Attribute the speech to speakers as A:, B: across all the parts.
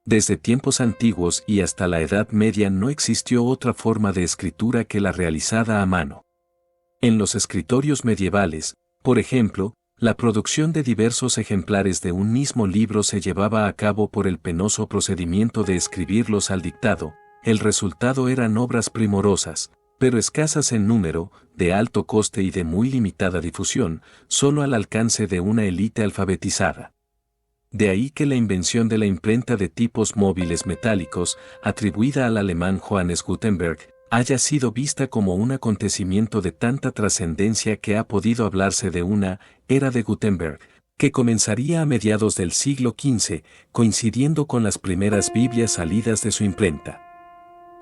A: Desde tiempos antiguos y hasta la Edad Media no existió otra forma de escritura que la realizada a mano. En los escritorios medievales, por ejemplo, la producción de diversos ejemplares de un mismo libro se llevaba a cabo por el penoso procedimiento de escribirlos al dictado. El resultado eran obras primorosas, pero escasas en número, de alto coste y de muy limitada difusión, solo al alcance de una élite alfabetizada. De ahí que la invención de la imprenta de tipos móviles metálicos, atribuida al alemán Johannes Gutenberg, haya sido vista como un acontecimiento de tanta trascendencia que ha podido hablarse de una era de Gutenberg, que comenzaría a mediados del siglo XV, coincidiendo con las primeras Biblias salidas de su imprenta.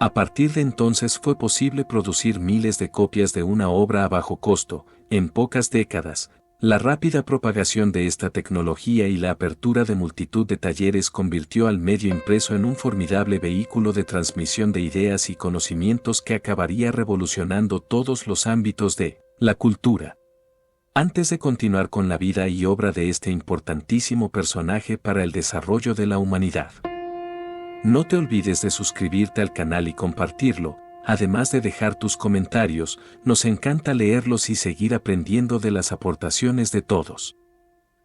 A: A partir de entonces fue posible producir miles de copias de una obra a bajo costo, en pocas décadas. La rápida propagación de esta tecnología y la apertura de multitud de talleres convirtió al medio impreso en un formidable vehículo de transmisión de ideas y conocimientos que acabaría revolucionando todos los ámbitos de la cultura. Antes de continuar con la vida y obra de este importantísimo personaje para el desarrollo de la humanidad, no te olvides de suscribirte al canal y compartirlo. Además de dejar tus comentarios, nos encanta leerlos y seguir aprendiendo de las aportaciones de todos.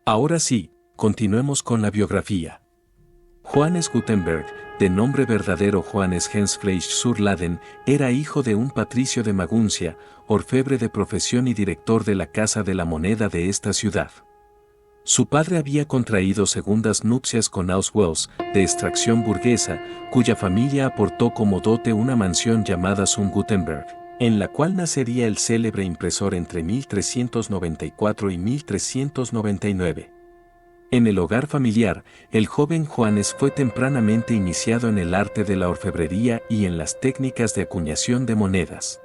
A: Ahora sí, continuemos con la biografía. Johannes Gutenberg, de nombre verdadero Johannes Hans Fleisch zur Lahden, era hijo de un patricio de Maguncia, orfebre de profesión y director de la Casa de la Moneda de esta ciudad. Su padre había contraído segundas nupcias con Auswels, de extracción burguesa, cuya familia aportó como dote una mansión llamada Zum Gutenberg, en la cual nacería el célebre impresor entre 1394 y 1399. En el hogar familiar, el joven Johannes fue tempranamente iniciado en el arte de la orfebrería y en las técnicas de acuñación de monedas.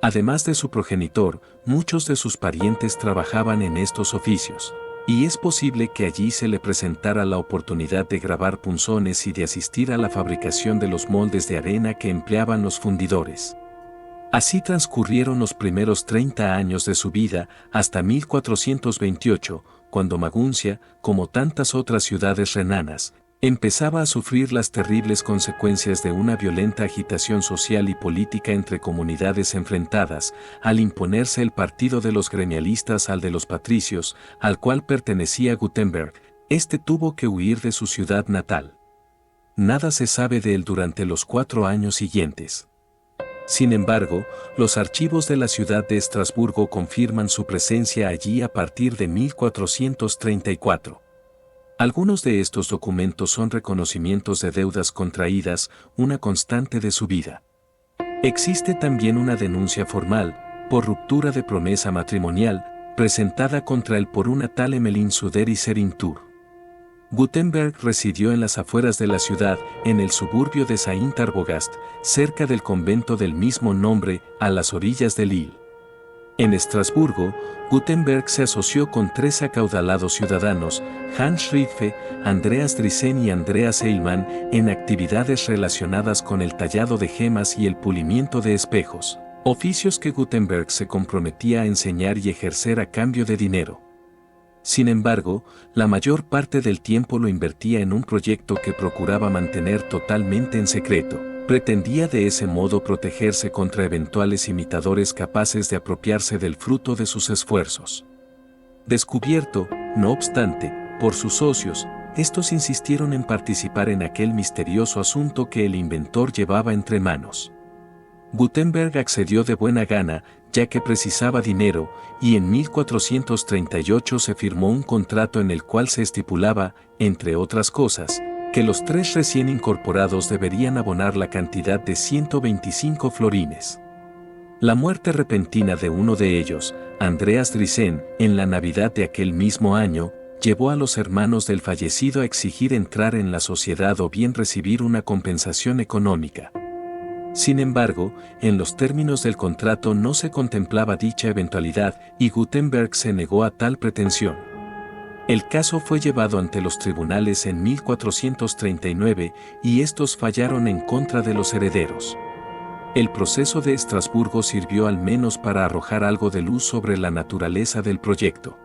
A: Además de su progenitor, muchos de sus parientes trabajaban en estos oficios. Y es posible que allí se le presentara la oportunidad de grabar punzones y de asistir a la fabricación de los moldes de arena que empleaban los fundidores. Así transcurrieron los primeros 30 años de su vida hasta 1428, cuando Maguncia, como tantas otras ciudades renanas, empezaba a sufrir las terribles consecuencias de una violenta agitación social y política entre comunidades enfrentadas, al imponerse el partido de los gremialistas al de los patricios, al cual pertenecía Gutenberg. Este tuvo que huir de su ciudad natal. Nada se sabe de él durante los 4 años siguientes. Sin embargo, los archivos de la ciudad de Estrasburgo confirman su presencia allí a partir de 1434. Algunos de estos documentos son reconocimientos de deudas contraídas, una constante de su vida. Existe también una denuncia formal, por ruptura de promesa matrimonial, presentada contra él por una tal Emmeline Suder y Serintur. Gutenberg residió en las afueras de la ciudad, en el suburbio de Saint-Arbogast, cerca del convento del mismo nombre, a las orillas del Lille. En Estrasburgo, Gutenberg se asoció con 3 acaudalados ciudadanos, Hans Schriffe, Andreas Dresen y Andreas Eilmann, en actividades relacionadas con el tallado de gemas y el pulimiento de espejos, oficios que Gutenberg se comprometía a enseñar y ejercer a cambio de dinero. Sin embargo, la mayor parte del tiempo lo invertía en un proyecto que procuraba mantener totalmente en secreto. Pretendía de ese modo protegerse contra eventuales imitadores capaces de apropiarse del fruto de sus esfuerzos. Descubierto, no obstante, por sus socios, estos insistieron en participar en aquel misterioso asunto que el inventor llevaba entre manos. Gutenberg accedió de buena gana, ya que precisaba dinero, y en 1438 se firmó un contrato en el cual se estipulaba, entre otras cosas, que los 3 recién incorporados deberían abonar la cantidad de 125 florines. La muerte repentina de uno de ellos, Andreas Dresen, en la Navidad de aquel mismo año, llevó a los hermanos del fallecido a exigir entrar en la sociedad o bien recibir una compensación económica. Sin embargo, en los términos del contrato no se contemplaba dicha eventualidad y Gutenberg se negó a tal pretensión. El caso fue llevado ante los tribunales en 1439 y estos fallaron en contra de los herederos. El proceso de Estrasburgo sirvió al menos para arrojar algo de luz sobre la naturaleza del proyecto.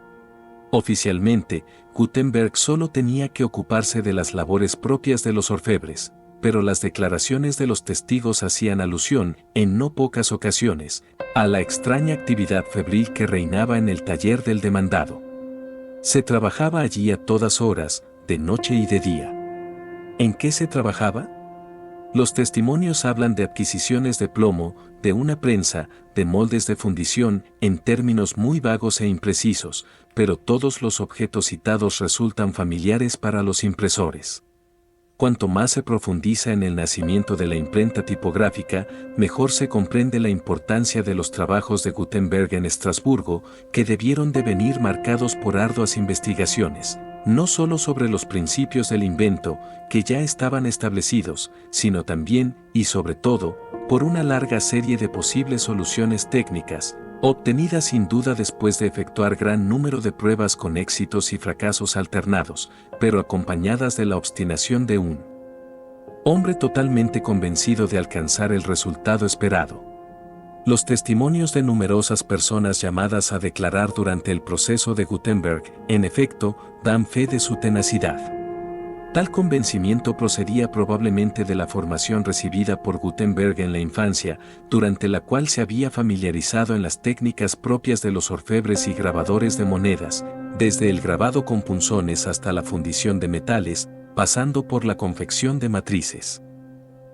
A: Oficialmente, Gutenberg solo tenía que ocuparse de las labores propias de los orfebres, pero las declaraciones de los testigos hacían alusión, en no pocas ocasiones, a la extraña actividad febril que reinaba en el taller del demandado. Se trabajaba allí a todas horas, de noche y de día. ¿En qué se trabajaba? Los testimonios hablan de adquisiciones de plomo, de una prensa, de moldes de fundición, en términos muy vagos e imprecisos, pero todos los objetos citados resultan familiares para los impresores. Cuanto más se profundiza en el nacimiento de la imprenta tipográfica, mejor se comprende la importancia de los trabajos de Gutenberg en Estrasburgo, que debieron de venir marcados por arduas investigaciones, no solo sobre los principios del invento, que ya estaban establecidos, sino también, y sobre todo, por una larga serie de posibles soluciones técnicas, obtenidas sin duda después de efectuar gran número de pruebas con éxitos y fracasos alternados, pero acompañadas de la obstinación de un hombre totalmente convencido de alcanzar el resultado esperado. Los testimonios de numerosas personas llamadas a declarar durante el proceso de Gutenberg, en efecto, dan fe de su tenacidad. Tal convencimiento procedía probablemente de la formación recibida por Gutenberg en la infancia, durante la cual se había familiarizado en las técnicas propias de los orfebres y grabadores de monedas, desde el grabado con punzones hasta la fundición de metales, pasando por la confección de matrices.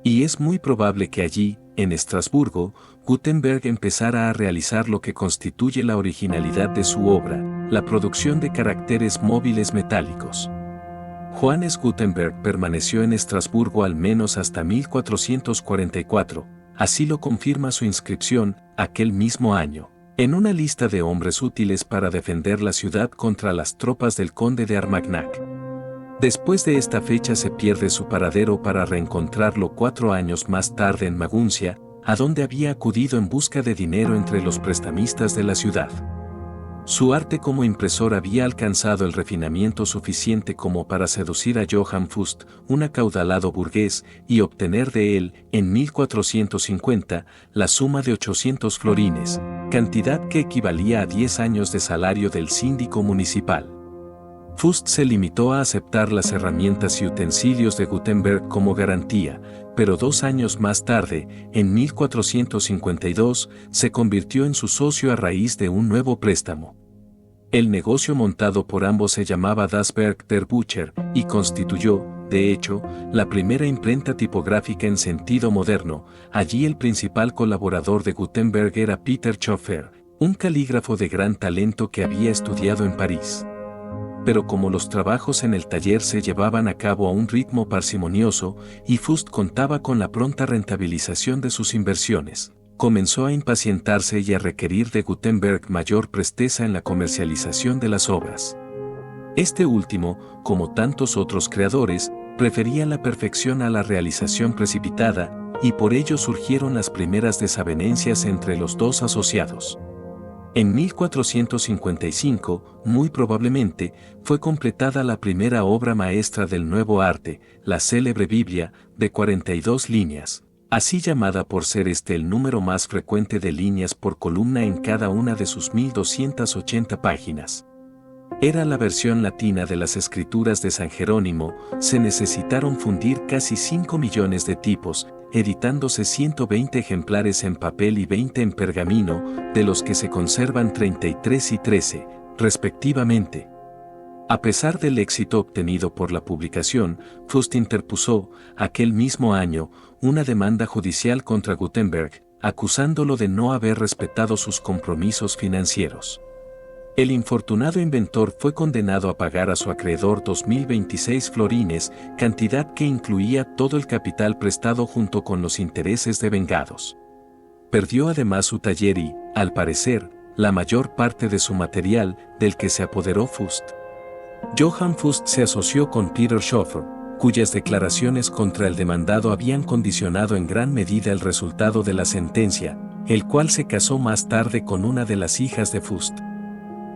A: Y es muy probable que allí, en Estrasburgo, Gutenberg empezara a realizar lo que constituye la originalidad de su obra, la producción de caracteres móviles metálicos. Johannes Gutenberg permaneció en Estrasburgo al menos hasta 1444, así lo confirma su inscripción, aquel mismo año, en una lista de hombres útiles para defender la ciudad contra las tropas del conde de Armagnac. Después de esta fecha se pierde su paradero para reencontrarlo 4 años más tarde en Maguncia, a donde había acudido en busca de dinero entre los prestamistas de la ciudad. Su arte como impresor había alcanzado el refinamiento suficiente como para seducir a Johann Fust, un acaudalado burgués, y obtener de él, en 1450, la suma de 800 florines, cantidad que equivalía a 10 años de salario del síndico municipal. Fust se limitó a aceptar las herramientas y utensilios de Gutenberg como garantía, pero 2 años más tarde, en 1452, se convirtió en su socio a raíz de un nuevo préstamo. El negocio montado por ambos se llamaba Das Werk der Bücher y constituyó, de hecho, la primera imprenta tipográfica en sentido moderno. Allí el principal colaborador de Gutenberg era Peter Schoeffer, un calígrafo de gran talento que había estudiado en París. Pero como los trabajos en el taller se llevaban a cabo a un ritmo parsimonioso y Fust contaba con la pronta rentabilización de sus inversiones, comenzó a impacientarse y a requerir de Gutenberg mayor presteza en la comercialización de las obras. Este último, como tantos otros creadores, prefería la perfección a la realización precipitada, y por ello surgieron las primeras desavenencias entre los dos asociados. En 1455, muy probablemente, fue completada la primera obra maestra del nuevo arte, la célebre Biblia, de 42 líneas, así llamada por ser este el número más frecuente de líneas por columna en cada una de sus 1280 páginas. Era la versión latina de las escrituras de San Jerónimo. Se necesitaron fundir casi 5 millones de tipos, editándose 120 ejemplares en papel y 20 en pergamino, de los que se conservan 33 y 13, respectivamente. A pesar del éxito obtenido por la publicación, Fust interpuso, aquel mismo año, una demanda judicial contra Gutenberg, acusándolo de no haber respetado sus compromisos financieros. El infortunado inventor fue condenado a pagar a su acreedor 2.026 florines, cantidad que incluía todo el capital prestado junto con los intereses devengados. Perdió además su taller y, al parecer, la mayor parte de su material, del que se apoderó Fust. Johann Fust se asoció con Peter Schoeffer, cuyas declaraciones contra el demandado habían condicionado en gran medida el resultado de la sentencia, el cual se casó más tarde con una de las hijas de Fust.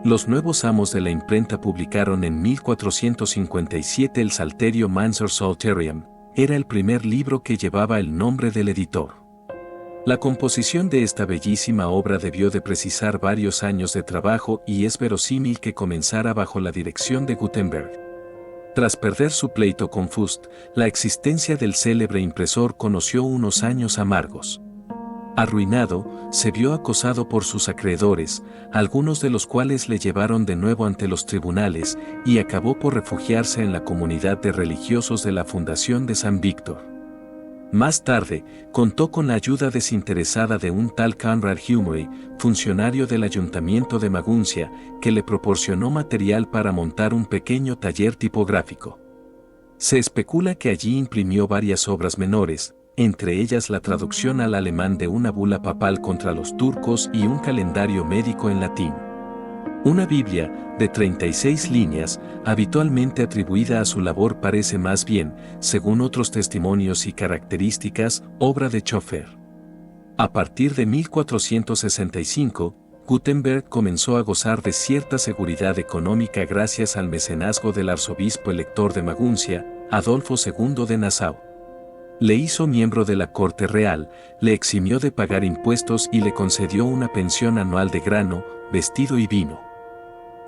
A: Los nuevos amos de la imprenta publicaron en 1457 el Salterio Mansor Psalterium, era el primer libro que llevaba el nombre del editor. La composición de esta bellísima obra debió de precisar varios años de trabajo y es verosímil que comenzara bajo la dirección de Gutenberg. Tras perder su pleito con Fust, la existencia del célebre impresor conoció unos años amargos. Arruinado, se vio acosado por sus acreedores, algunos de los cuales le llevaron de nuevo ante los tribunales, y acabó por refugiarse en la comunidad de religiosos de la Fundación de San Víctor. Más tarde, contó con la ayuda desinteresada de un tal Conrad Humery, funcionario del Ayuntamiento de Maguncia, que le proporcionó material para montar un pequeño taller tipográfico. Se especula que allí imprimió varias obras menores, entre ellas la traducción al alemán de una bula papal contra los turcos y un calendario médico en latín. Una Biblia, de 36 líneas, habitualmente atribuida a su labor parece más bien, según otros testimonios y características, obra de Schoeffer. A partir de 1465, Gutenberg comenzó a gozar de cierta seguridad económica gracias al mecenazgo del arzobispo elector de Maguncia, Adolfo II de Nassau. Le hizo miembro de la corte real, le eximió de pagar impuestos y le concedió una pensión anual de grano, vestido y vino.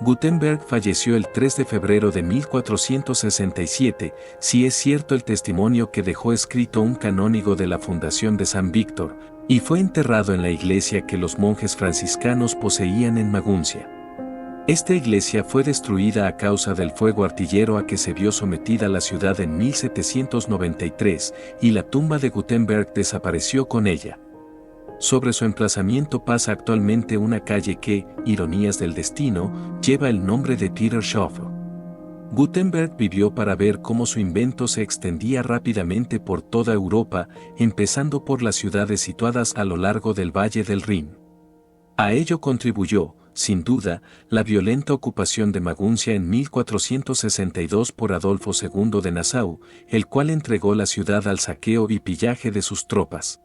A: Gutenberg falleció el 3 de febrero de 1467, si es cierto el testimonio que dejó escrito un canónigo de la Fundación de San Víctor, y fue enterrado en la iglesia que los monjes franciscanos poseían en Maguncia. Esta iglesia fue destruida a causa del fuego artillero a que se vio sometida la ciudad en 1793, y la tumba de Gutenberg desapareció con ella. Sobre su emplazamiento pasa actualmente una calle que, ironías del destino, lleva el nombre de Peter Schoeffer. Gutenberg vivió para ver cómo su invento se extendía rápidamente por toda Europa, empezando por las ciudades situadas a lo largo del Valle del Rin. A ello contribuyó, sin duda, la violenta ocupación de Maguncia en 1462 por Adolfo II de Nassau, el cual entregó la ciudad al saqueo y pillaje de sus tropas.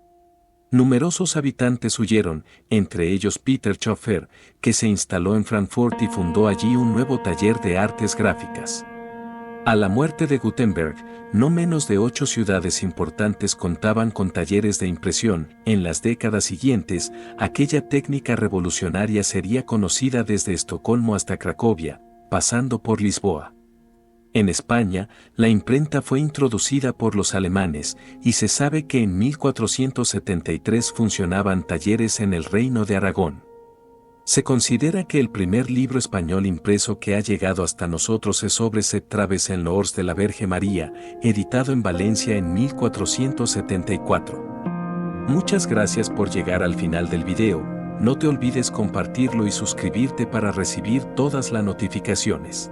A: Numerosos habitantes huyeron, entre ellos Peter Schoeffer, que se instaló en Frankfurt y fundó allí un nuevo taller de artes gráficas. A la muerte de Gutenberg, no menos de 8 ciudades importantes contaban con talleres de impresión. En las décadas siguientes, aquella técnica revolucionaria sería conocida desde Estocolmo hasta Cracovia, pasando por Lisboa. En España, la imprenta fue introducida por los alemanes, y se sabe que en 1473 funcionaban talleres en el Reino de Aragón. Se considera que el primer libro español impreso que ha llegado hasta nosotros es sobre Set Traves en l'Ors de la Verge María, editado en Valencia en 1474. Muchas gracias por llegar al final del video, no te olvides compartirlo y suscribirte para recibir todas las notificaciones.